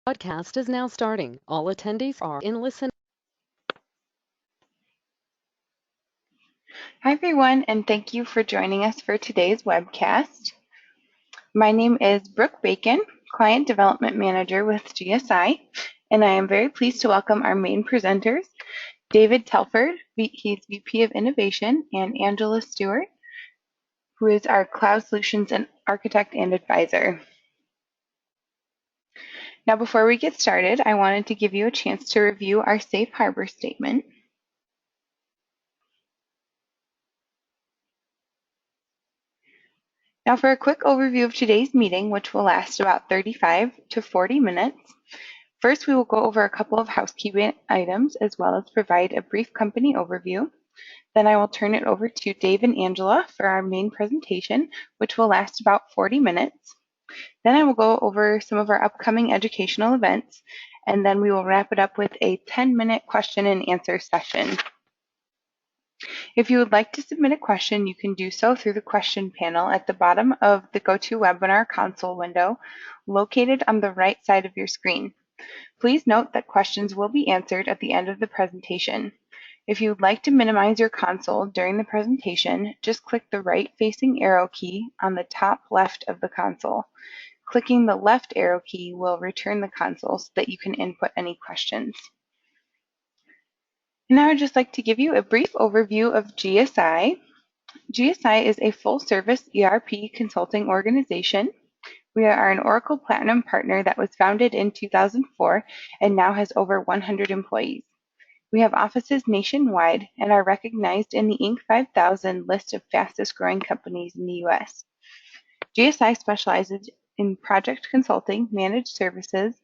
Podcast is now starting. All attendees are in listen. Hi, everyone, and thank you for joining us for today's webcast. My name is Brooke Bacon, Client Development Manager with GSI, and I am very pleased to welcome our main presenters, David Telford, he's VP of Innovation, and Angela Stewart, who is our Cloud Solutions and Architect and Advisor. Now, before we get started, I wanted to give you a chance to review our Safe Harbor Statement. Now for a quick overview of today's meeting, which will last about 35 to 40 minutes. First, we will go over a couple of housekeeping items as well as provide a brief company overview. Then I will turn it over to Dave and Angela for our main presentation, which will last about 40 minutes. Then I will go over some of our upcoming educational events, and then we will wrap it up with a 10-minute question and answer session. If you would like to submit a question, you can do so through the question panel at the bottom of the GoToWebinar console window, located on the right side of your screen. Please note that questions will be answered at the end of the presentation. If you would like to minimize your console during the presentation, just click the right-facing arrow key on the top left of the console. Clicking the left arrow key will return the console so that you can input any questions. Now I'd just like to give you a brief overview of GSI. GSI is a full-service ERP consulting organization. We are an Oracle Platinum partner that was founded in 2004 and now has over 100 employees. We have offices nationwide and are recognized in the Inc. 5000 list of fastest growing companies in the US. GSI specializes in project consulting, managed services,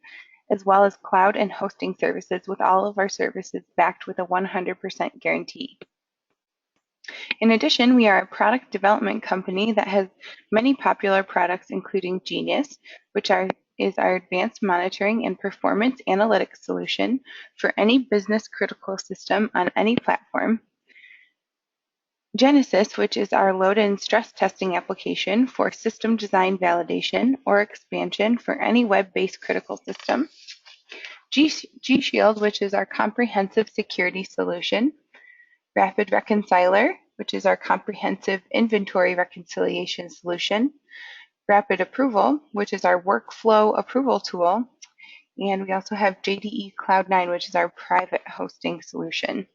as well as cloud and hosting services, with all of our services backed with a 100% guarantee. In addition, we are a product development company that has many popular products, including Genius, which is our advanced monitoring and performance analytics solution for any business critical system on any platform. Genesis, which is our load and stress testing application for system design validation or expansion for any web-based critical system. G Shield, which is our comprehensive security solution. Rapid Reconciler, which is our comprehensive inventory reconciliation solution. Rapid Approval, which is our workflow approval tool. And we also have JDE Cloud9, which is our private hosting solution.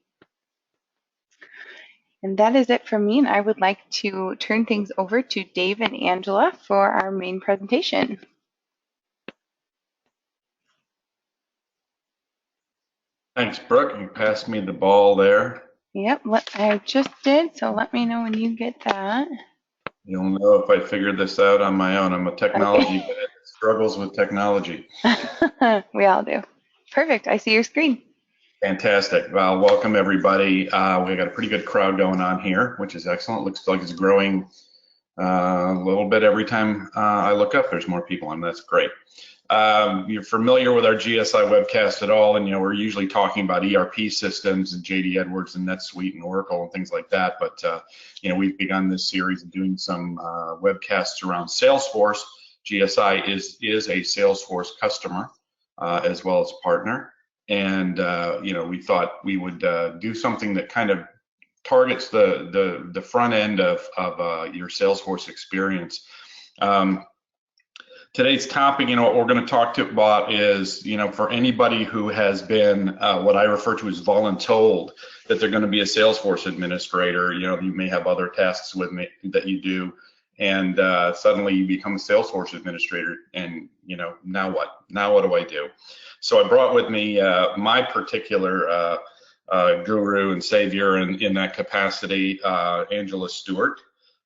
And that is it from me, and I would like to turn things over to Dave and Angela for our main presentation. Thanks, Brooke. You passed me the ball there. Yep, I just did, so let me know when you get that. You'll know if I figured this out on my own. I'm a technology guy that struggles with technology. We all do. Perfect. I see your screen. Fantastic. Well, welcome everybody. We got a pretty good crowd going on here, which is excellent. Looks like it's growing a little bit every time I look up. There's more people, and that's great. You're familiar with our GSI webcast at all, and we're usually talking about ERP systems and JD Edwards and NetSuite and Oracle and things like that. But we've begun this series of doing some webcasts around Salesforce. GSI is a Salesforce customer as well as partner, and we thought we would do something that kind of targets the front end of your Salesforce experience. Today's topic, what we're going to talk about is, for anybody who has been what I refer to as voluntold that they're going to be a Salesforce administrator. You may have other tasks with me that you do, and suddenly you become a Salesforce administrator, and now what? Now what do I do? So I brought with me my particular guru and savior in that capacity, Angela Stewart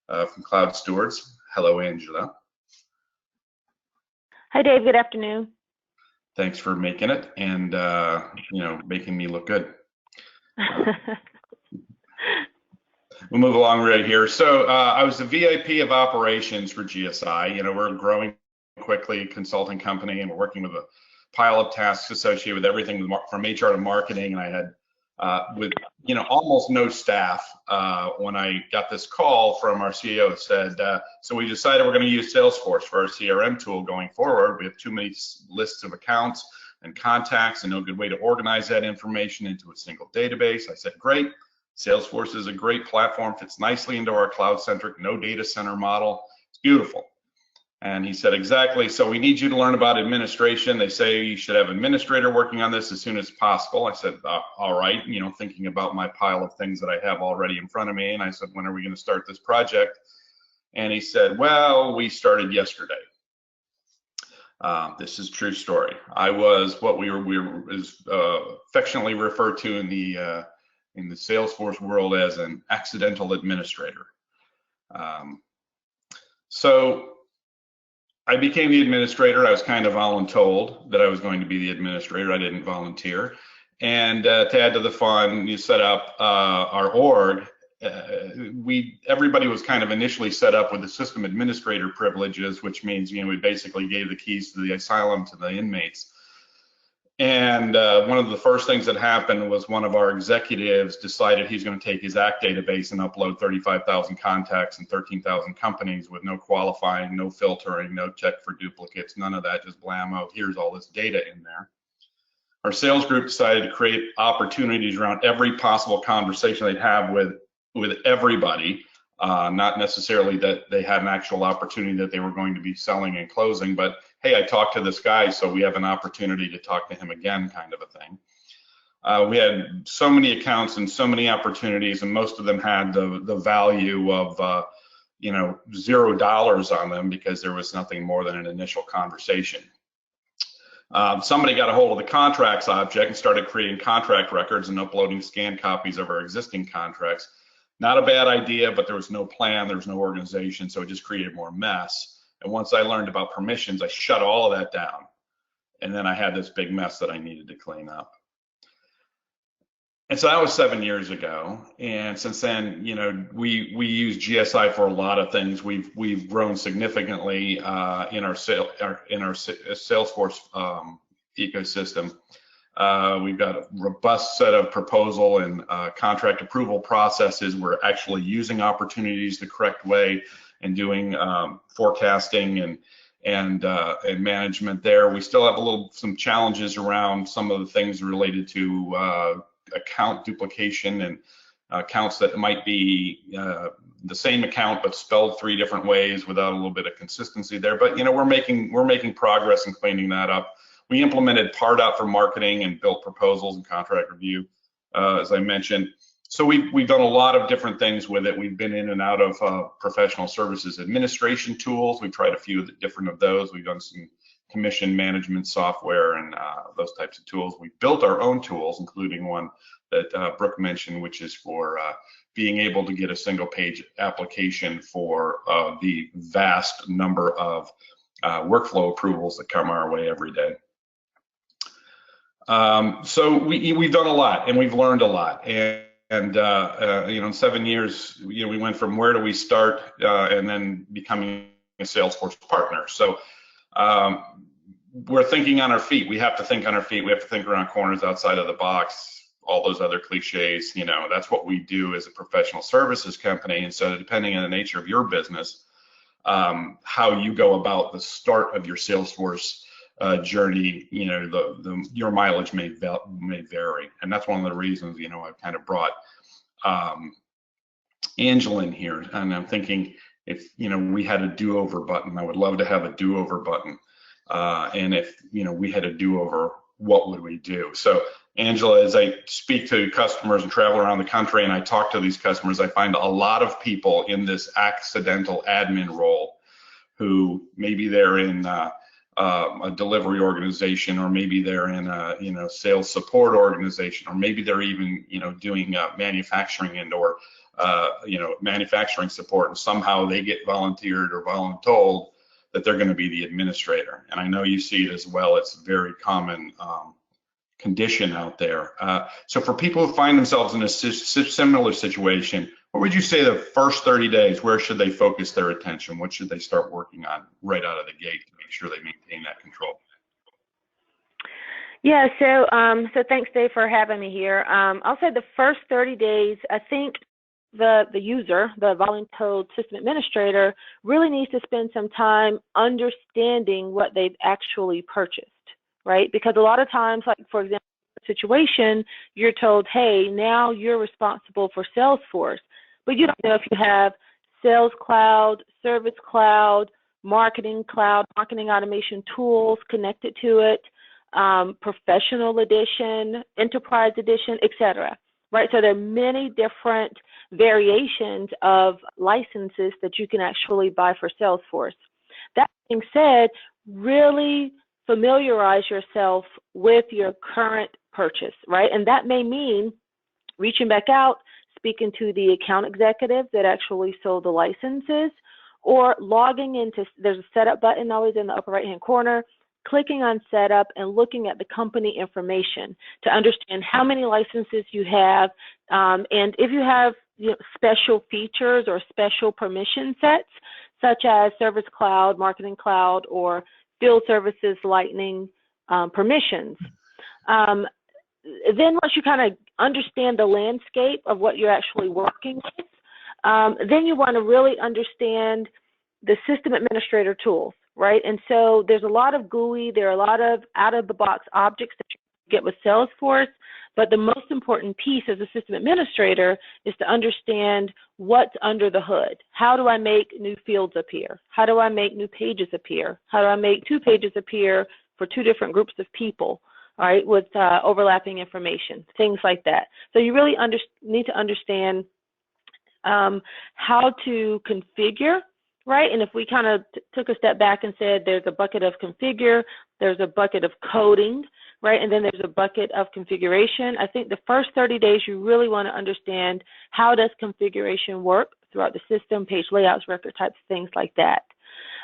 from Cloud Stewards. Hello, Angela. Hi, Dave. Good afternoon. Thanks for making it and making me look good. We'll move along right here. So I was the VIP of operations for GSI. We're a growing quickly consulting company, and we're working with a pile of tasks associated with everything from HR to marketing. And I had with almost no staff. When I got this call from our CEO, said, so we decided we're going to use Salesforce for our CRM tool going forward. We have too many lists of accounts and contacts and no good way to organize that information into a single database. I said, great. Salesforce is a great platform, fits nicely into our cloud-centric, no data center model. It's beautiful. And he said, exactly. So we need you to learn about administration. They say you should have an administrator working on this as soon as possible. I said, all right, thinking about my pile of things that I have already in front of me. And I said, when are we going to start this project? And he said, well, we started yesterday. This is a true story. I was what we were affectionately referred to in the Salesforce world as an accidental administrator. So I became the administrator. I was kind of voluntold that I was going to be the administrator. I didn't volunteer. And to add to the fun, you set up our org. Everybody was kind of initially set up with the system administrator privileges, which means we basically gave the keys to the asylum to the inmates. And one of the first things that happened was one of our executives decided he's going to take his ACT database and upload 35,000 contacts and 13,000 companies with no qualifying, no filtering, no check for duplicates, none of that, just blammo, here's all this data in there. Our sales group decided to create opportunities around every possible conversation they'd have with everybody, not necessarily that they had an actual opportunity that they were going to be selling and closing, but hey, I talked to this guy, so we have an opportunity to talk to him again, kind of a thing. We had so many accounts and so many opportunities, and most of them had the value of $0 on them because there was nothing more than an initial conversation. Somebody got a hold of the contracts object and started creating contract records and uploading scanned copies of our existing contracts. Not a bad idea, but there was no plan, there was no organization, so it just created more mess. And once I learned about permissions, I shut all of that down. And then I had this big mess that I needed to clean up. And so that was 7 years ago. And since then, we use GSI for a lot of things. We've grown significantly in our Salesforce ecosystem. We've got a robust set of proposal and contract approval processes. We're actually using opportunities the correct way and doing forecasting and management there. We still have some challenges around some of the things related to account duplication and accounts that might be the same account but spelled 3 different ways without a little bit of consistency there. But we're making progress in cleaning that up. We implemented Pardot for marketing and built proposals and contract review, as I mentioned. So we've done a lot of different things with it. We've been in and out of professional services administration tools. We've tried a few different of those. We've done some commission management software and those types of tools. We built our own tools, including one that Brooke mentioned, which is for being able to get a single page application for the vast number of workflow approvals that come our way every day. So we've done a lot and we've learned a lot. And in 7 years, we went from where do we start and then becoming a Salesforce partner. So we're thinking on our feet. We have to think on our feet. We have to think around corners, outside of the box, all those other cliches. That's what we do as a professional services company. And so depending on the nature of your business, how you go about the start of your Salesforce journey, your mileage may vary. And that's one of the reasons, I've kind of brought Angela in here. And I'm thinking if, we had a do-over button, I would love to have a do-over button. And if, we had a do-over, what would we do? So Angela, as I speak to customers and travel around the country and I talk to these customers, I find a lot of people in this accidental admin role who maybe they're in a delivery organization, or maybe they're in a sales support organization, or maybe they're even doing manufacturing and/or manufacturing support, and somehow they get volunteered or voluntold that they're going to be the administrator. And I know you see it as well. It's a very common condition out there. So for people who find themselves in a similar situation, what would you say the first 30 days, where should they focus their attention? What should they start working on right out of the gate to make sure they maintain that control? Yeah, so thanks, Dave, for having me here. I'll say the first 30 days, I think the user, the voluntold system administrator, really needs to spend some time understanding what they've actually purchased, right? Because a lot of times, like for example, situation, you're told, hey, now you're responsible for Salesforce, but you don't know if you have Sales Cloud, Service Cloud, Marketing Cloud, marketing automation tools connected to it, Professional Edition, Enterprise Edition, etc. Right? So there are many different variations of licenses that you can actually buy for Salesforce. That being said, really familiarize yourself with your current purchase, right? And that may mean reaching back out, speaking to the account executive that actually sold the licenses, or logging into, there's a setup button always in the upper right hand corner, clicking on setup and looking at the company information to understand how many licenses you have, and if you have special features or special permission sets, such as Service Cloud, Marketing Cloud, or Field Services Lightning permissions. Then once you kind of understand the landscape of what you're actually working with, then you want to really understand the system administrator tools, right? And so there's a lot of GUI, there are a lot of out-of-the-box objects that you get with Salesforce, but the most important piece as a system administrator is to understand what's under the hood. How do I make new fields appear? How do I make new pages appear? How do I make 2 pages appear for 2 different groups of people? All right, with overlapping information, things like that. So you really need to understand how to configure, right? And if we kind of took a step back and said there's a bucket of configure, there's a bucket of coding, right? And then there's a bucket of configuration. I think the first 30 days you really want to understand how does configuration work throughout the system, page layouts, record types, things like that.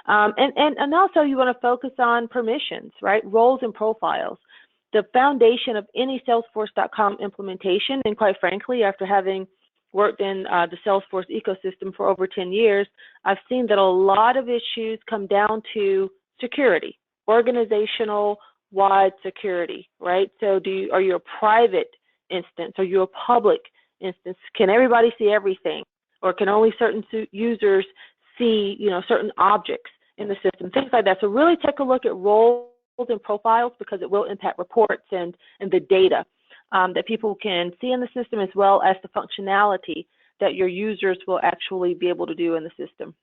And also you want to focus on permissions, right? Roles and profiles. The foundation of any Salesforce.com implementation, and quite frankly, after having worked in the Salesforce ecosystem for over 10 years, I've seen that a lot of issues come down to security, organizational wide security, right? So are you a private instance? Are you a public instance? Can everybody see everything? Or can only certain users see, certain objects in the system, things like that. So really take a look at roles and profiles, because it will impact reports and the data that people can see in the system, as well as the functionality that your users will actually be able to do in the system.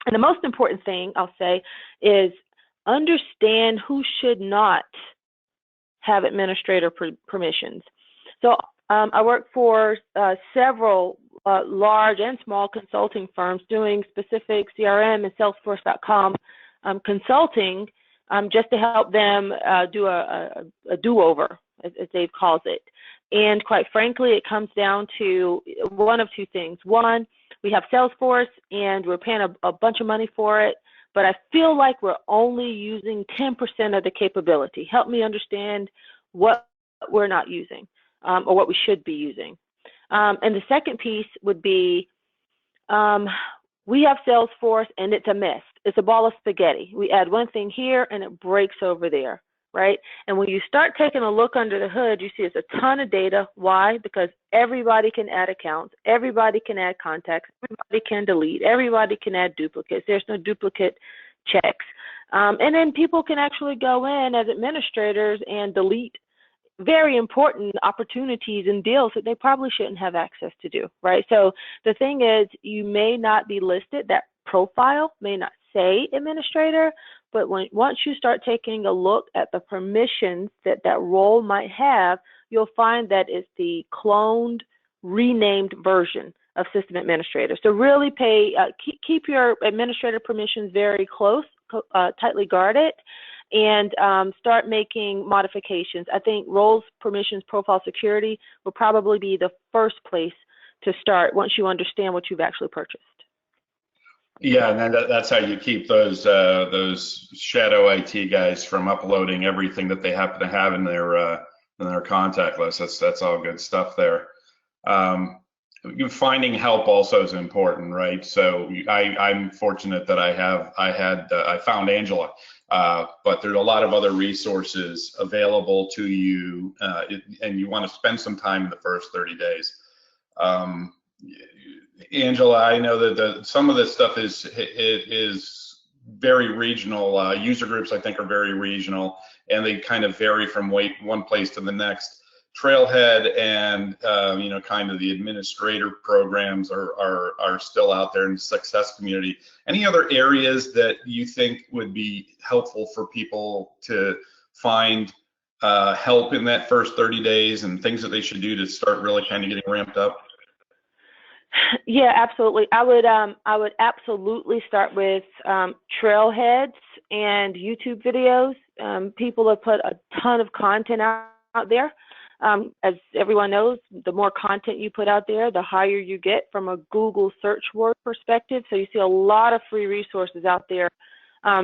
And the most important thing I'll say is understand who should not have administrator permissions. So I work for several large and small consulting firms doing specific CRM and Salesforce.com consulting, just to help them do a do-over, as Dave calls it. And quite frankly, it comes down to one of 2 things. One, we have Salesforce and we're paying a bunch of money for it, but I feel like we're only using 10% of the capability. Help me understand what we're not using, or what we should be using. And the second piece would be, we have Salesforce and it's a mess. It's a ball of spaghetti. We add one thing here and it breaks over there, right? And when you start taking a look under the hood, you see it's a ton of data. Why? Because everybody can add accounts, everybody can add contacts, everybody can delete, everybody can add duplicates. There's no duplicate checks. And then people can actually go in as administrators and delete very important opportunities and deals that they probably shouldn't have access to do, right? So the thing is, you may not be listed, that profile may not say administrator, but once you start taking a look at the permissions that role might have, you'll find that it's the cloned, renamed version of system administrator. So really keep your administrator permissions very close, tightly guarded, and start making modifications. I think roles, permissions, profile security will probably be the first place to start once you understand what you've actually purchased. Yeah, and then that's how you keep those shadow IT guys from uploading everything that they happen to have in their contact list. That's all good stuff there. Finding help also is important, right? So I'm fortunate that I found Angela But there's a lot of other resources available to you, and you want to spend some time in the first 30 days. Angela, I know that some of this stuff is very regional. User groups, I think, are very regional, and they kind of vary from one place to the next. Trailhead and kind of the administrator programs are still out there in the success community. Any other areas that you think would be helpful for people to find help in that first 30 days and things that they should do to start really kind of getting ramped up? Yeah, absolutely. I would absolutely start with Trailheads and YouTube videos. People have put a ton of content out there. As everyone knows, the more content you put out there, the higher you get from a Google search word perspective. So you see a lot of free resources out there,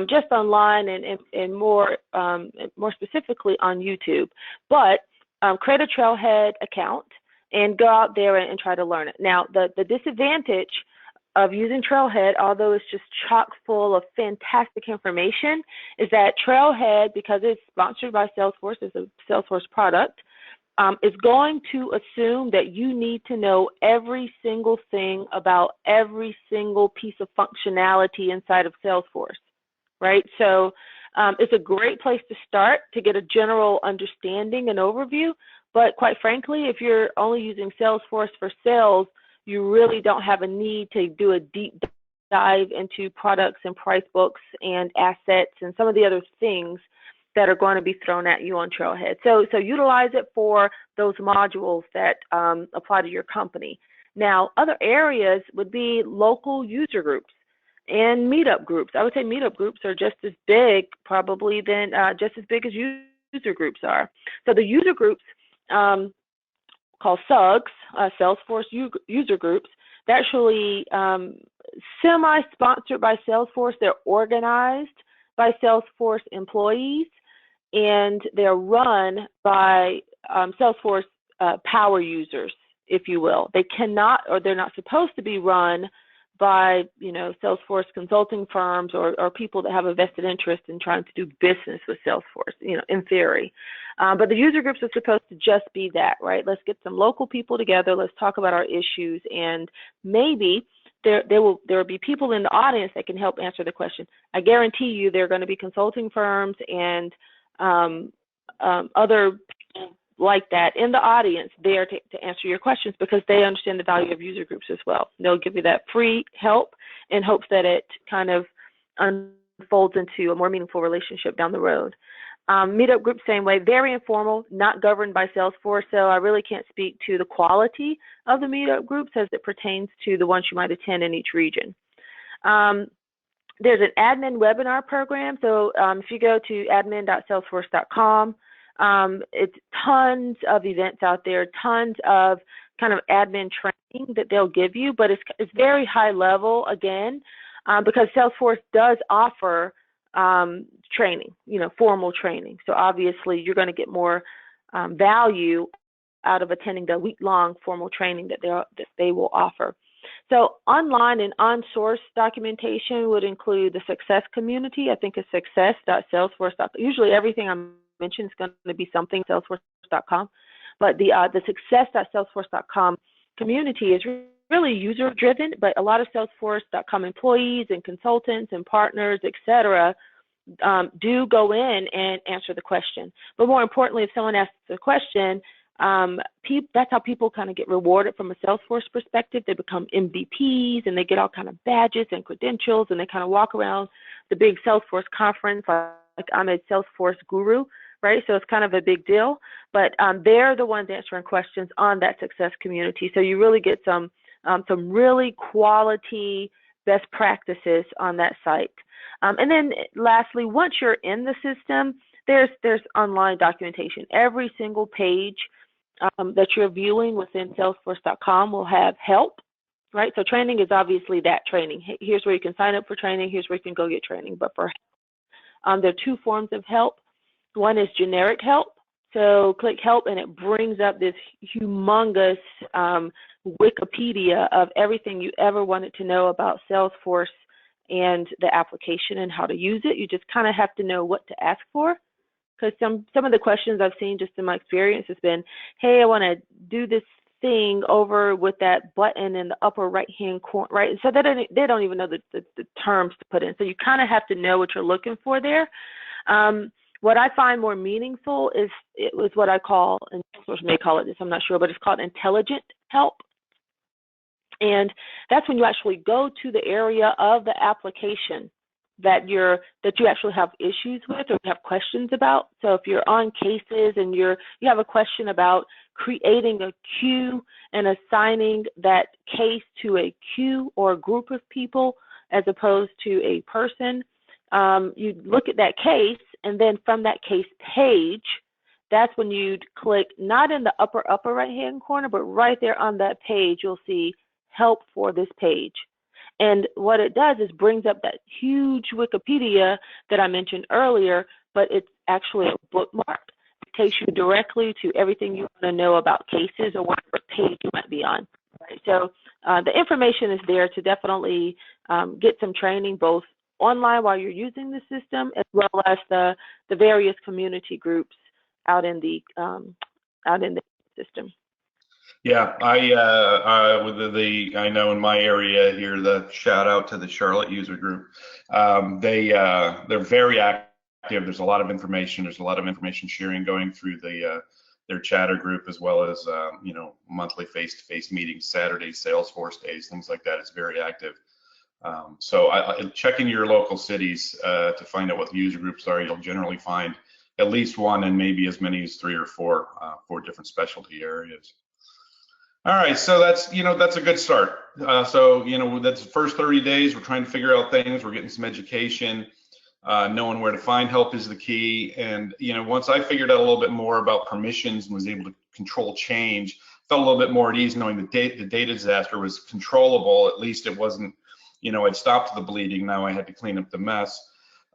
just online and more specifically on YouTube. But create a Trailhead account and go out there and try to learn it. Now, the disadvantage of using Trailhead, although it's just chock full of fantastic information, is that Trailhead, because it's sponsored by Salesforce, it's a Salesforce product, is going to assume that you need to know every single thing about every single piece of functionality inside of Salesforce, right? So it's a great place to start to get a general understanding and overview. But quite frankly, if you're only using Salesforce for sales, you really don't have a need to do a deep dive into products and price books and assets and some of the other things that are going to be thrown at you on Trailhead. So utilize it for those modules that apply to your company. Now, other areas would be local user groups and meetup groups. I would say meetup groups are just as big, probably, than just as big as user groups are. So the user groups called SUGs, Salesforce user groups, they're actually semi-sponsored by Salesforce. They're organized by Salesforce employees, and they're run by Salesforce power users, if you will. They cannot, or they're not supposed to be run by, Salesforce consulting firms or people that have a vested interest in trying to do business with Salesforce, in theory. But the user groups are supposed to just be that, right? Let's get some local people together. Let's talk about our issues, and maybe there will be people in the audience that can help answer the question. I guarantee you there are going to be consulting firms and other people like that in the audience there to answer your questions, because they understand the value of user groups as well. They'll give you that free help in hopes that it kind of unfolds into a more meaningful relationship down the road. Meetup groups, same way, very informal, not governed by Salesforce, so I really can't speak to the quality of the meetup groups as it pertains to the ones you might attend in each region. There's an admin webinar program, so if you go to admin.salesforce.com, it's tons of events out there, tons of kind of admin training that they'll give you, but it's very high level, again, because Salesforce does offer training, formal training. So obviously you're going to get more value out of attending the week-long formal training that they will offer. So online and on-source documentation would include the success community. I think it's success.salesforce.com. Usually everything I mentioned is going to be something salesforce.com, but the success.salesforce.com community is really user-driven, but a lot of Salesforce.com employees and consultants and partners, etc., do go in and answer the question. But more importantly, if someone asks a question, that's how people kind of get rewarded from a Salesforce perspective. They become MVPs and they get all kind of badges and credentials, and they kind of walk around the big Salesforce conference like I'm a Salesforce guru, right? So it's kind of a big deal, but they're the ones answering questions on that success community. So you really get some really quality best practices on that site. And then lastly, once you're in the system, there's online documentation. Every single page that you're viewing within Salesforce.com will have help, right? So training is obviously that training. Here's where you can sign up for training. Here's where you can go get training. But for there are two forms of help. One is generic help. So click help and it brings up this humongous Wikipedia of everything you ever wanted to know about Salesforce and the application and how to use it. You just kind of have to know what to ask for, because some of the questions I've seen just in my experience has been, hey, I want to do this thing over with that button in the upper right hand corner, right? So they don't even know the terms to put in. So you kind of have to know what you're looking for there. What I find more meaningful is it was what I call, and Salesforce may call it this, I'm not sure, but it's called intelligent help. And that's when you actually go to the area of the application that you actually have issues with or have questions about. So if you're on cases and you have a question about creating a queue and assigning that case to a queue or a group of people as opposed to a person, you look at that case, and then from that case page, that's when you'd click not in the upper right hand corner, but right there on that page, you'll see help for this page. And what it does is brings up that huge Wikipedia that I mentioned earlier, but it's actually a bookmark. It takes you directly to everything you want to know about cases or whatever page you might be on. Right? So the information is there to definitely get some training both online while you're using the system, as well as the various community groups out in the system. Yeah, I know in my area here, the shout out to the Charlotte user group. They're very active. There's a lot of information. There's a lot of information sharing going through their chatter group, as well as monthly face-to-face meetings, Saturdays, Salesforce days, things like that. It's very active. So check in your local cities to find out what the user groups are. You'll generally find at least one, and maybe as many as 3 or 4 different specialty areas. All right, so that's a good start. That's the first 30 days. We're trying to figure out things. We're getting some education. Knowing where to find help is the key. And once I figured out a little bit more about permissions and was able to control change, felt a little bit more at ease knowing the data disaster was controllable. At least it wasn't, I'd stopped the bleeding. Now I had to clean up the mess.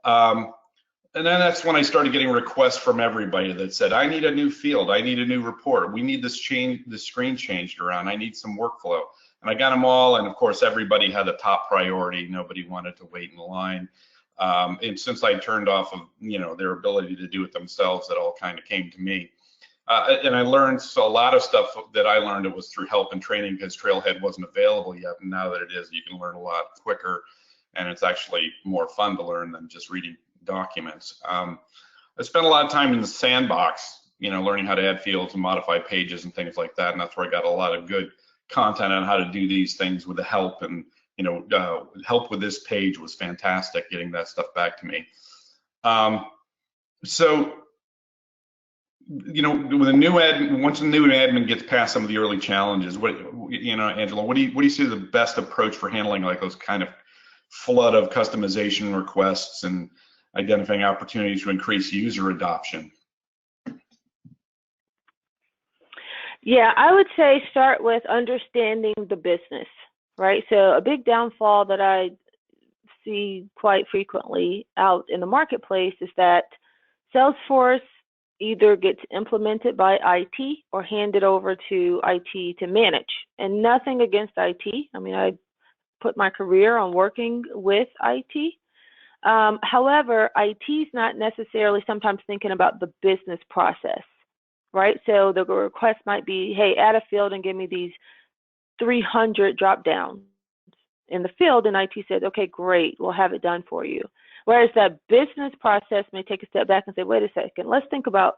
And then that's when I started getting requests from everybody that said, I need a new field, I need a new report, we need this screen changed around, I need some workflow. And I got them all, and of course everybody had a top priority. Nobody wanted to wait in line. And since I turned off of their ability to do it themselves, it all kind of came to me. And I learned a lot of stuff that I learned, it was through help and training, because Trailhead wasn't available yet. And now that it is, you can learn a lot quicker, and it's actually more fun to learn than just reading documents. I spent a lot of time in the Sandbox, learning how to add fields and modify pages and things like that. And that's where I got a lot of good content on how to do these things with the help. And help with this page was fantastic, getting that stuff back to me. So with a new once a new admin gets past some of the early challenges, Angela, what do you see as the best approach for handling like those kind of flood of customization requests and identifying opportunities to increase user adoption? Yeah, I would say start with understanding the business, right? So a big downfall that I see quite frequently out in the marketplace is that Salesforce either gets implemented by IT or handed over to IT to manage. And nothing against IT. I mean, I put my career on working with IT. However, IT is not necessarily sometimes thinking about the business process, right? So the request might be, hey, add a field and give me these 300 drop downs in the field, and IT says, okay, great, we'll have it done for you. Whereas that business process may take a step back and say, wait a second, let's think about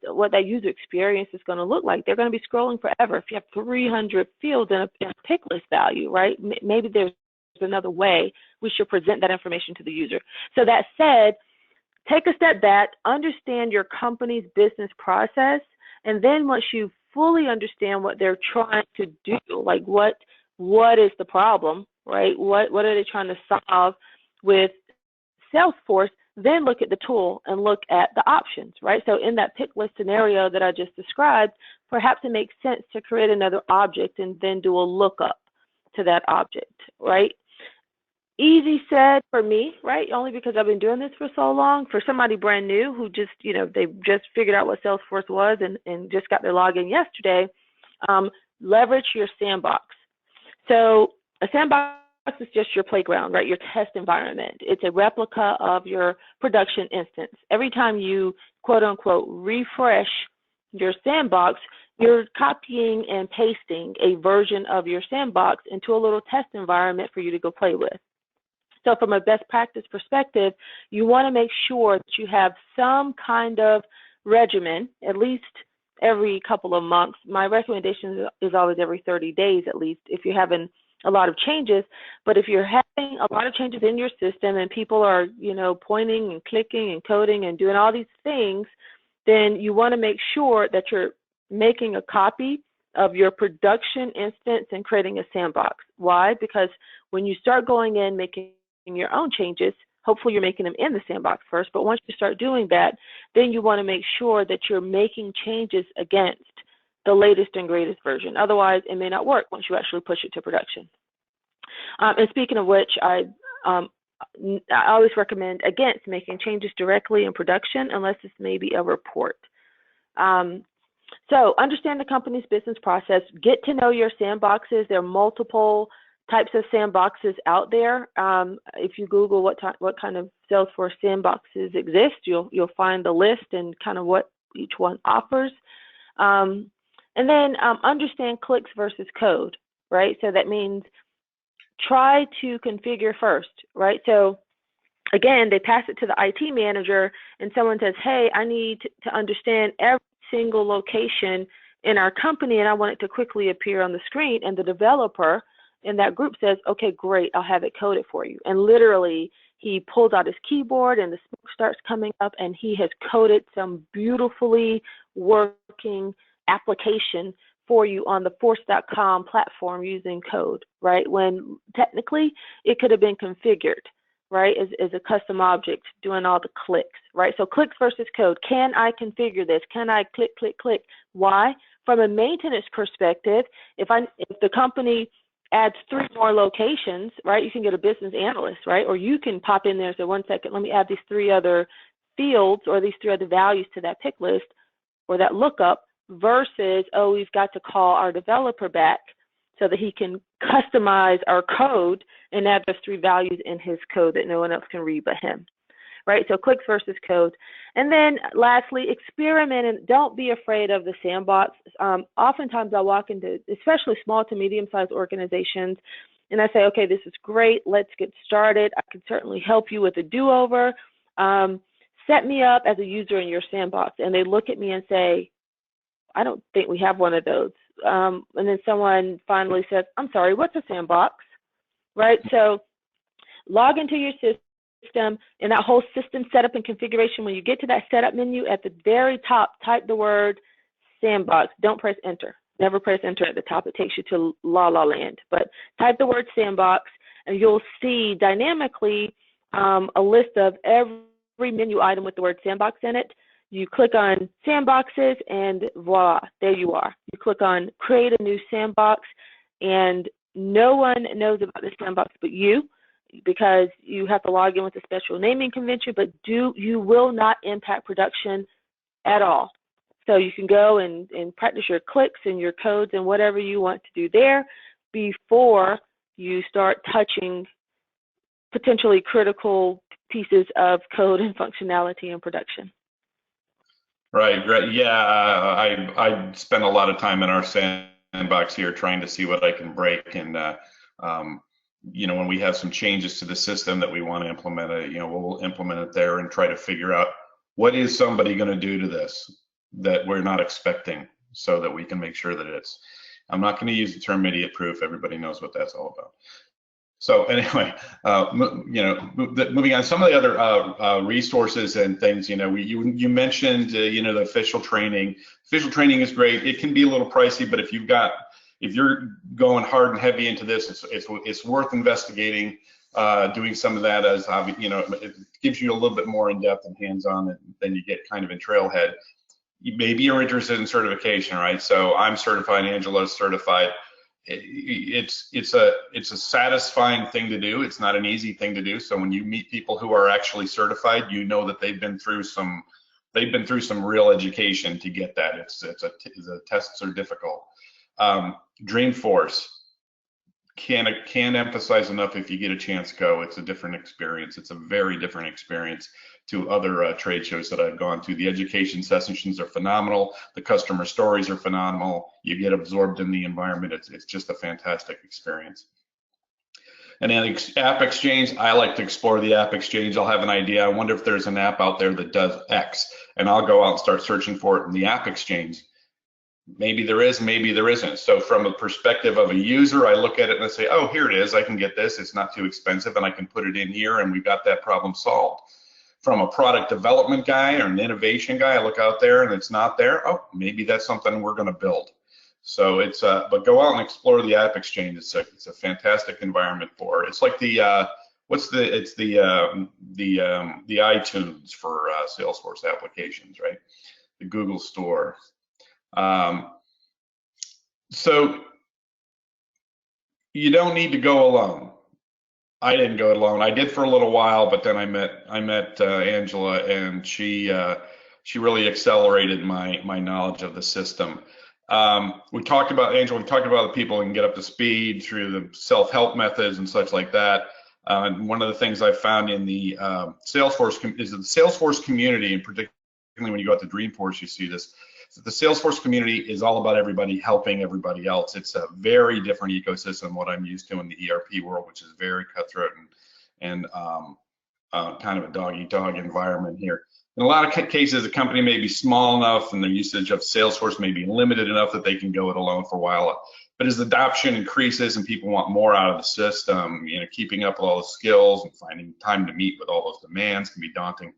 what that user experience is going to look like. They're going to be scrolling forever. If you have 300 fields in a pick list value, right? Maybe there's another way we should present that information to the user. So that said, take a step back, understand your company's business process, and then once you fully understand what they're trying to do, like what is the problem, right? What are they trying to solve with Salesforce? Then look at the tool and look at the options, right? So in that pick list scenario that I just described, perhaps it makes sense to create another object and then do a lookup to that object, right? Easy said for me, right? Only because I've been doing this for so long. For somebody brand new who just, they just figured out what Salesforce was and just got their login yesterday, leverage your Sandbox. So a Sandbox is just your playground, right? Your test environment. It's a replica of your production instance. Every time you quote unquote refresh your sandbox, you're copying and pasting a version of your sandbox into a little test environment for you to go play with. So from a best practice perspective, you want to make sure that you have some kind of regimen, at least every couple of months. My recommendation is always every 30 days at least if you're having a lot of changes. But if you're having a lot of changes in your system and people are, pointing and clicking and coding and doing all these things, then you want to make sure that you're making a copy of your production instance and creating a sandbox. Why? Because when you start going in making your own changes, hopefully you're making them in the sandbox first, but once you start doing that, then you want to make sure that you're making changes against the latest and greatest version. Otherwise, it may not work once you actually push it to production. And speaking of which, I always recommend against making changes directly in production unless it's maybe a report. So understand the company's business process. Get to know your sandboxes. There are multiple types of sandboxes out there. If you Google what kind of Salesforce sandboxes exist, you'll find the list and kind of what each one offers. And then understand clicks versus code, right? So that means try to configure first, right? So again, they pass it to the IT manager and someone says, hey, I need to understand every single location in our company and I want it to quickly appear on the screen. And the developer in that group says, okay, great, I'll have it coded for you. And literally he pulls out his keyboard and the smoke starts coming up and he has coded some beautifully working application for you on the force.com platform using code, right? When technically it could have been configured, right, as a custom object doing all the clicks, right? So clicks versus code. Can I configure this? Can I click, click, click? Why? From a maintenance perspective, if the company adds 3 more locations, right, you can get a business analyst, right? Or you can pop in there and say, 1 second, let me add these 3 other fields or these 3 other values to that pick list or that lookup versus, oh, we've got to call our developer back so that he can customize our code and add those 3 values in his code that no one else can read but him, right? So clicks versus code. And then lastly, experiment and don't be afraid of the sandbox. Oftentimes I walk into, especially small to medium-sized organizations, and I say, okay, this is great. Let's get started. I can certainly help you with a do-over. Set me up as a user in your sandbox. And they look at me and say, I don't think we have one of those. And then someone finally says, I'm sorry, what's a sandbox, right? So log into your system and that whole system setup and configuration. When you get to that setup menu at the very top, type the word sandbox. Don't press enter. Never press enter at the top. It takes you to la la land. But type the word sandbox and you'll see dynamically a list of every menu item with the word sandbox in it. You click on sandboxes and voila, there you are. You click on create a new sandbox and no one knows about this sandbox but you, because you have to log in with a special naming convention, but you will not impact production at all. So you can go and practice your clicks and your codes and whatever you want to do there before you start touching potentially critical pieces of code and functionality in production. Right. Yeah, I spend a lot of time in our sandbox here trying to see what I can break. And, when we have some changes to the system that we want to implement, we'll implement it there and try to figure out what is somebody going to do to this that we're not expecting so that we can make sure that I'm not going to use the term idiot proof. Everybody knows what that's all about. So anyway, moving on, some of the other resources and things, you mentioned, the official training. Official training is great. It can be a little pricey, but if you're going hard and heavy into this, it's worth investigating, doing some of that as, it gives you a little bit more in-depth and hands-on than you get kind of in Trailhead. Maybe you're interested in certification, right? So I'm certified, Angela's certified. It's a satisfying thing to do. It's not an easy thing to do. So when you meet people who are actually certified, you know that they've been through some real education to get that. The tests are difficult. Dreamforce, can't emphasize enough, if you get a chance, go. It's a different experience. It's a very different experience to other trade shows that I've gone to. The education sessions are phenomenal. The customer stories are phenomenal. You get absorbed in the environment. It's just a fantastic experience. And then App Exchange, I like to explore the App Exchange. I'll have an idea. I wonder if there's an app out there that does X, and I'll go out and start searching for it in the App Exchange. Maybe there is, maybe there isn't. So from a perspective of a user, I look at it and I say, oh, here it is. I can get this. It's not too expensive, and I can put it in here, and we've got that problem solved. From a product development guy or an innovation guy, I look out there and it's not there. Oh, maybe that's something we're going to build. So it's but go out and explore the App Exchange. It's a fantastic environment for it. It's like the the iTunes for Salesforce applications, right? The Google Store. So you don't need to go alone. I didn't go alone. I did for a little while, but then I met Angela, and she really accelerated my knowledge of the system. We talked about, Angela, we talked about the people who can get up to speed through the self-help methods and such like that. One of the things I found in the Salesforce is that the Salesforce community, and particularly when you go out to Dreamforce, you see this. The Salesforce community is all about everybody helping everybody else. It's a very different ecosystem than what I'm used to in the ERP world, which is very cutthroat and kind of a dog-eat-dog environment here. In a lot of cases, a company may be small enough and the usage of Salesforce may be limited enough that they can go it alone for a while. But as adoption increases and people want more out of the system, keeping up with all the skills and finding time to meet with all those demands can be daunting.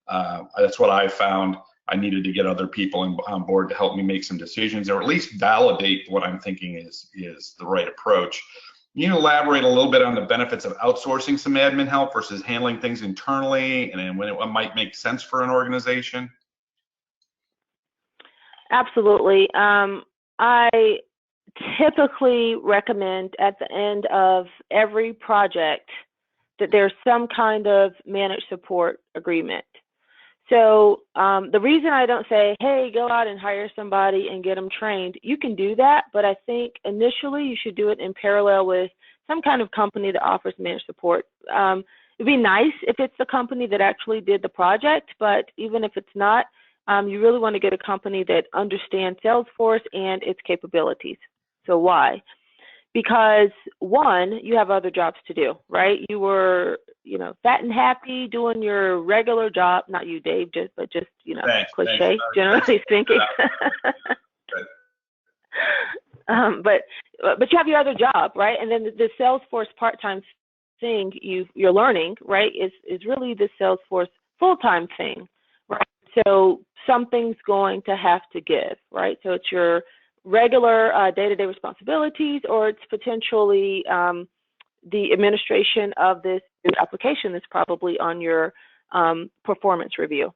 That's what I found. I needed to get other people on board to help me make some decisions, or at least validate what I'm thinking is the right approach. Can you elaborate a little bit on the benefits of outsourcing some admin help versus handling things internally, and when it might make sense for an organization? Absolutely. I typically recommend at the end of every project that there's some kind of managed support agreement. So the reason I don't say, hey, go out and hire somebody and get them trained, you can do that, but I think initially you should do it in parallel with some kind of company that offers managed support. It'd be nice if it's the company that actually did the project, but even if it's not, you really want to get a company that understands Salesforce and its capabilities. So why? Because one, you have other jobs to do, right? You were, fat and happy doing your regular job, not you, Dave, but just, cliche, generally speaking. But you have your other job, right? And then the Salesforce part-time thing you're learning, right, is really the Salesforce full-time thing, right? So something's going to have to give, right? So it's your regular day-to-day responsibilities, or it's potentially the administration of this application that's probably on your performance review.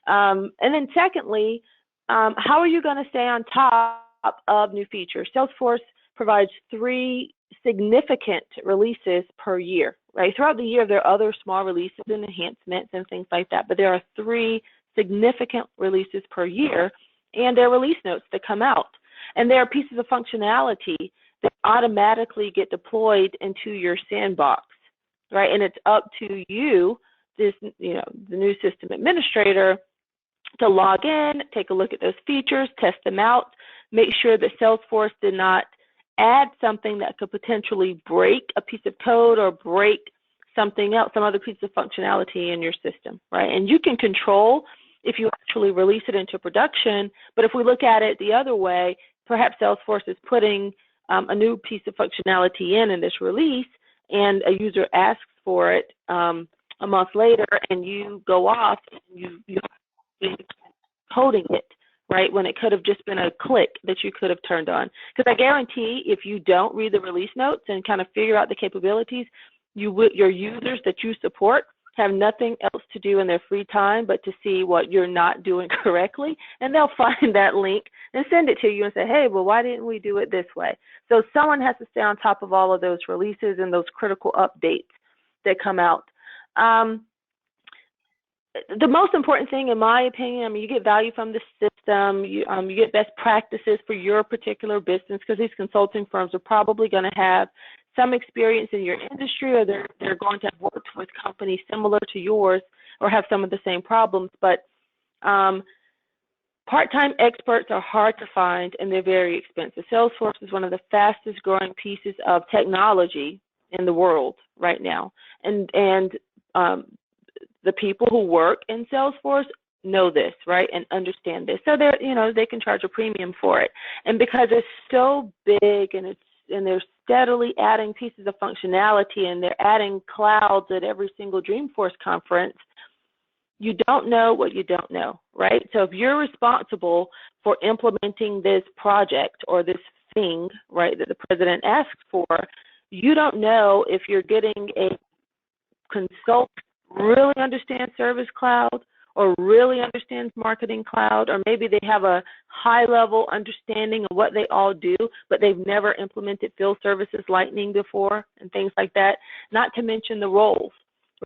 And then secondly, how are you going to stay on top of new features? Salesforce provides 3 significant releases per year, right? Throughout the year, there are other small releases and enhancements and things like that, but there are 3 significant releases per year, and there are release notes that come out. And there are pieces of functionality that automatically get deployed into your sandbox, right? And it's up to you, the new system administrator, to log in, take a look at those features, test them out, make sure that Salesforce did not add something that could potentially break a piece of code or break something else, some other piece of functionality in your system, right? And you can control if you actually release it into production, but if we look at it the other way, perhaps Salesforce is putting a new piece of functionality in this release, and a user asks for it a month later, and you go off and you're coding it, right, when it could have just been a click that you could have turned on. Because I guarantee if you don't read the release notes and kind of figure out the capabilities, your users that you support have nothing else to do in their free time but to see what you're not doing correctly, and they'll find that link and send it to you and say, hey, well, why didn't we do it this way? So someone has to stay on top of all of those releases and those critical updates that come out. The most important thing, in my opinion, you get value from the system, you get best practices for your particular business, because these consulting firms are probably going to have some experience in your industry, or they're going to have worked with companies similar to yours or have some of the same problems. But part-time experts are hard to find, and they're very expensive. Salesforce is one of the fastest growing pieces of technology in the world right now. And the people who work in Salesforce know this, right, and understand this. So they can charge a premium for it. And because it's so big and they're steadily adding pieces of functionality, and they're adding clouds at every single Dreamforce conference, you don't know what you don't know, right? So if you're responsible for implementing this project or this thing, right, that the president asks for, you don't know if you're getting a consultant really understands Service Cloud or really understands Marketing Cloud, or maybe they have a high-level understanding of what they all do, but they've never implemented field services Lightning before and things like that, not to mention the roles,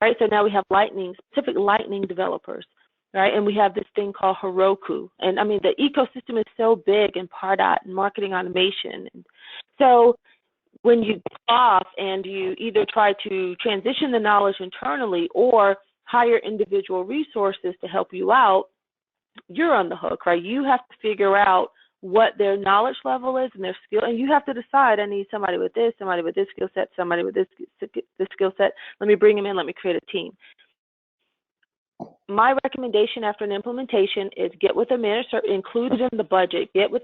right? So now we have specific Lightning developers, right? And we have this thing called Heroku. And I mean, the ecosystem is so big in Pardot and marketing automation. And so when you go off and you either try to transition the knowledge internally or hire individual resources to help you out, you're on the hook, right? You have to figure out what their knowledge level is and their skill, and you have to decide, I need somebody with this skill set, somebody with this skill set. Let me bring them in, let me create a team. My recommendation after an implementation is get with a manager, included in the budget, get with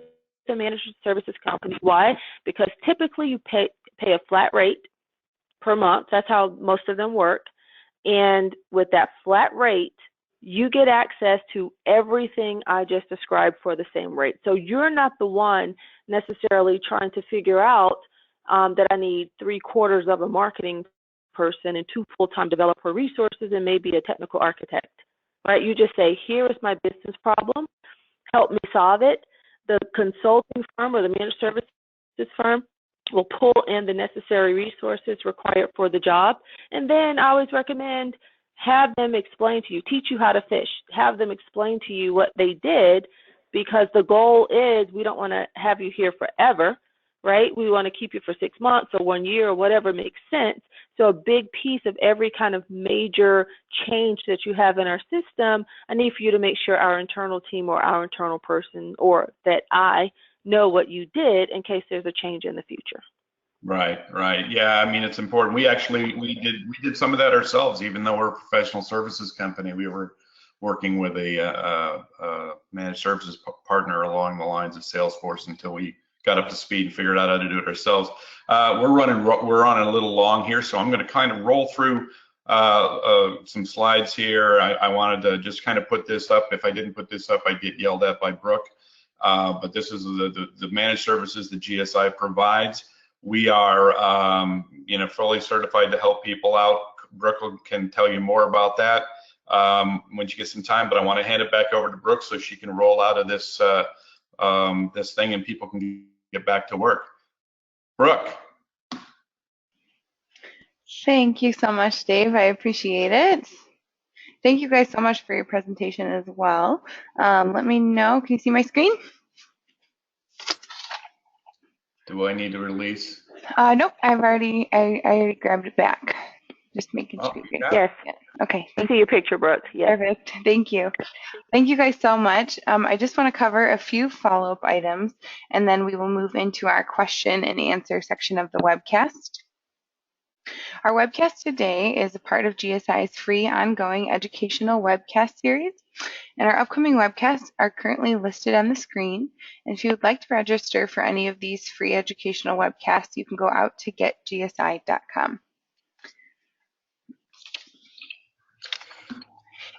the managed services company. Why? Because typically you pay a flat rate per month. That's how most of them work. And with that flat rate, you get access to everything I just described for the same rate. So you're not the one necessarily trying to figure out that I need 3/4 of a marketing person and 2 full-time developer resources and maybe a technical architect, right? You just say, here is my business problem, help me solve it. The consulting firm or the managed services firm will pull in the necessary resources required for the job. And then I always recommend have them explain to you, teach you how to fish, have them explain to you what they did, because the goal is we don't want to have you here forever, right? We want to keep you for 6 months or 1 year or whatever makes sense. So a big piece of every kind of major change that you have in our system, I need for you to make sure our internal team or our internal person or that I know what you did in case there's a change in the future. Right. Yeah, I mean, it's important. We did some of that ourselves, even though we're a professional services company. We were working with a managed services partner along the lines of Salesforce until we got up to speed and figured out how to do it ourselves. We're on a little long here, so I'm going to kind of roll through some slides here. I wanted to just kind of put this up. If I didn't put this up, I'd get yelled at by Brooke. But this is the managed services that GSI provides. We are, fully certified to help people out. Brooke can tell you more about that when she gets some time. But I want to hand it back over to Brooke so she can roll out of this this thing and people can get back to work. Brooke. Thank you so much, Dave. I appreciate it. Thank you guys so much for your presentation as well. Let me know. Can you see my screen? Do I need to release? Nope. I already grabbed it back. Just making sure. Yes. Yeah. Okay. I see your picture, Brooke. Yes. Perfect. Thank you. Thank you guys so much. I just want to cover a few follow-up items, and then we will move into our question and answer section of the webcast. Our webcast today is a part of GSI's free ongoing educational webcast series, and our upcoming webcasts are currently listed on the screen. And if you would like to register for any of these free educational webcasts, you can go out to getgsi.com.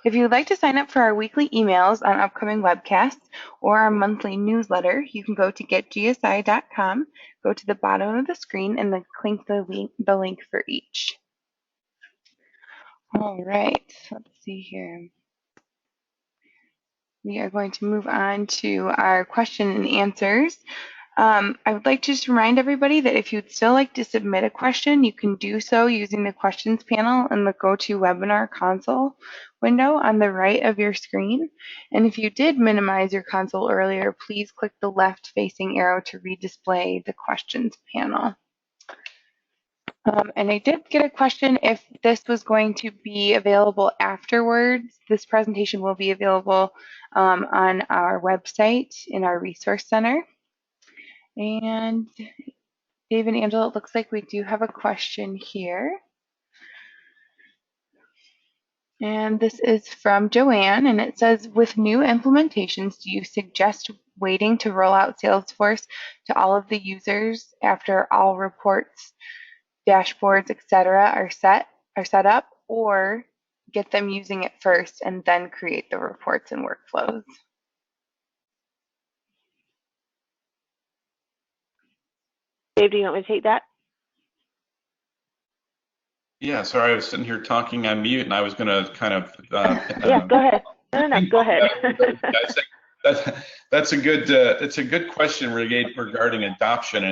If you would like to sign up for our weekly emails on upcoming webcasts or our monthly newsletter, you can go to getgsi.com, go to the bottom of the screen, and then click the link for each. All right, let's see here. We are going to move on to our question and answers. I would like to just remind everybody that if you'd still like to submit a question, you can do so using the questions panel in the GoToWebinar console window on the right of your screen. And if you did minimize your console earlier, please click the left-facing arrow to redisplay the questions panel. And I did get a question if this was going to be available afterwards. This presentation will be available on our website in our resource center. And Dave and Angela, it looks like we do have a question here. And this is from Joanne, and it says, with new implementations, do you suggest waiting to roll out Salesforce to all of the users after all reports, dashboards, etc. are set up, or get them using it first and then create the reports and workflows? Dave, do you want me to take that? Yeah, sorry, I was sitting here talking on mute, and I was going to kind of. Yeah, go ahead. No, go ahead. That's a good. It's a good question regarding adoption,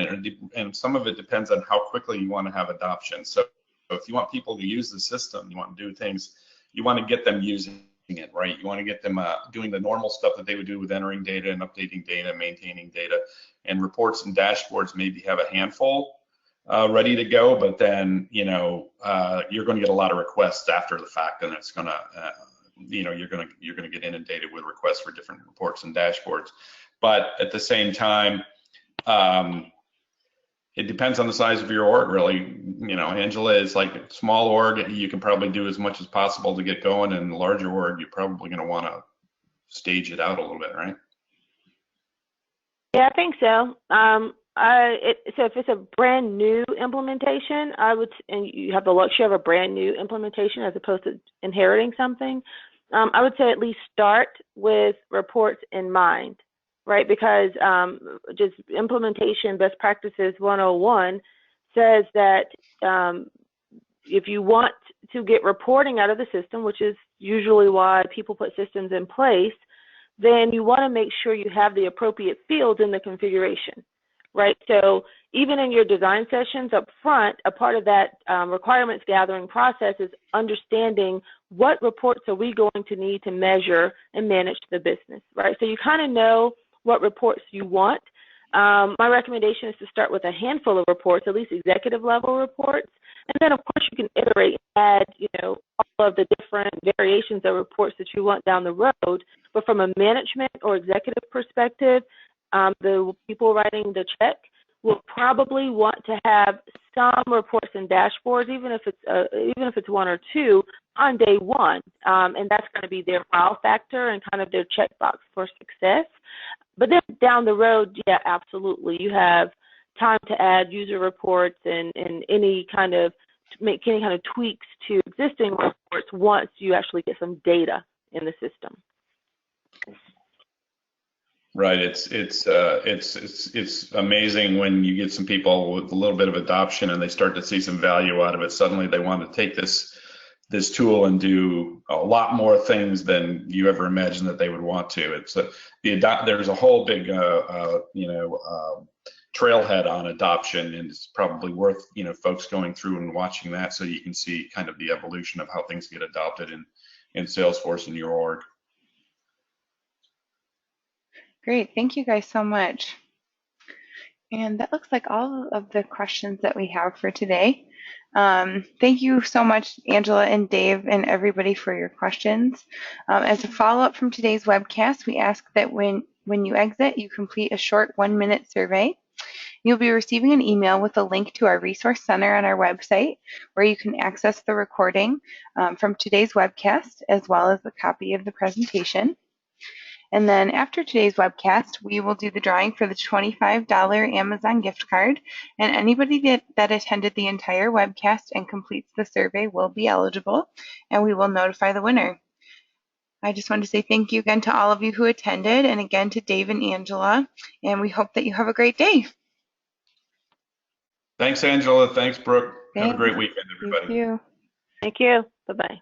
and some of it depends on how quickly you want to have adoption. So, if you want people to use the system, you want to do things, you want to get them using it, right? You want to get them doing the normal stuff that they would do with entering data and updating data, maintaining data, and reports and dashboards. Maybe have a handful ready to go, but then you're going to get a lot of requests after the fact, and it's going to you're going to get inundated with requests for different reports and dashboards. But at the same time, it depends on the size of your org, really. Angela is like a small org, you can probably do as much as possible to get going, and larger org, you're probably going to want to stage it out a little bit, right? Yeah, I think so. So if it's a brand new implementation, and you have the luxury of a brand new implementation as opposed to inheriting something, I would say at least start with reports in mind, right? Because just implementation best practices 101 says that if you want to get reporting out of the system, which is usually why people put systems in place, then you want to make sure you have the appropriate fields in the configuration, right? So even in your design sessions up front, a part of that requirements gathering process is understanding what reports are we going to need to measure and manage the business, right? So you kind of know what reports you want. My recommendation is to start with a handful of reports, at least executive level reports. And then, of course, you can iterate and add, all of the different variations of reports that you want down the road. But from a management or executive perspective, the people writing the check will probably want to have some reports and dashboards, even if it's one or two, on day one, and that's going to be their wow factor and kind of their checkbox for success. But then down the road, yeah, absolutely, you have time to add user reports and any kind of tweaks to existing reports once you actually get some data in the system. Right. It's amazing when you get some people with a little bit of adoption and they start to see some value out of it. Suddenly they want to take this tool and do a lot more things than you ever imagined that they would want to. There's a whole big trailhead on adoption, and it's probably worth folks going through and watching that so you can see kind of the evolution of how things get adopted in Salesforce in your org. Great, thank you guys so much. And that looks like all of the questions that we have for today. Thank you so much, Angela and Dave and everybody, for your questions. As a follow-up from today's webcast, we ask that when you exit, you complete a short 1-minute survey. You'll be receiving an email with a link to our resource center on our website, where you can access the recording from today's webcast, as well as a copy of the presentation. And then after today's webcast, we will do the drawing for the $25 Amazon gift card. And anybody that attended the entire webcast and completes the survey will be eligible, and we will notify the winner. I just want to say thank you again to all of you who attended, and again to Dave and Angela, and we hope that you have a great day. Thanks, Angela. Thanks, Brooke. Thanks. Have a great weekend, everybody. Thank you. Thank you. Bye-bye.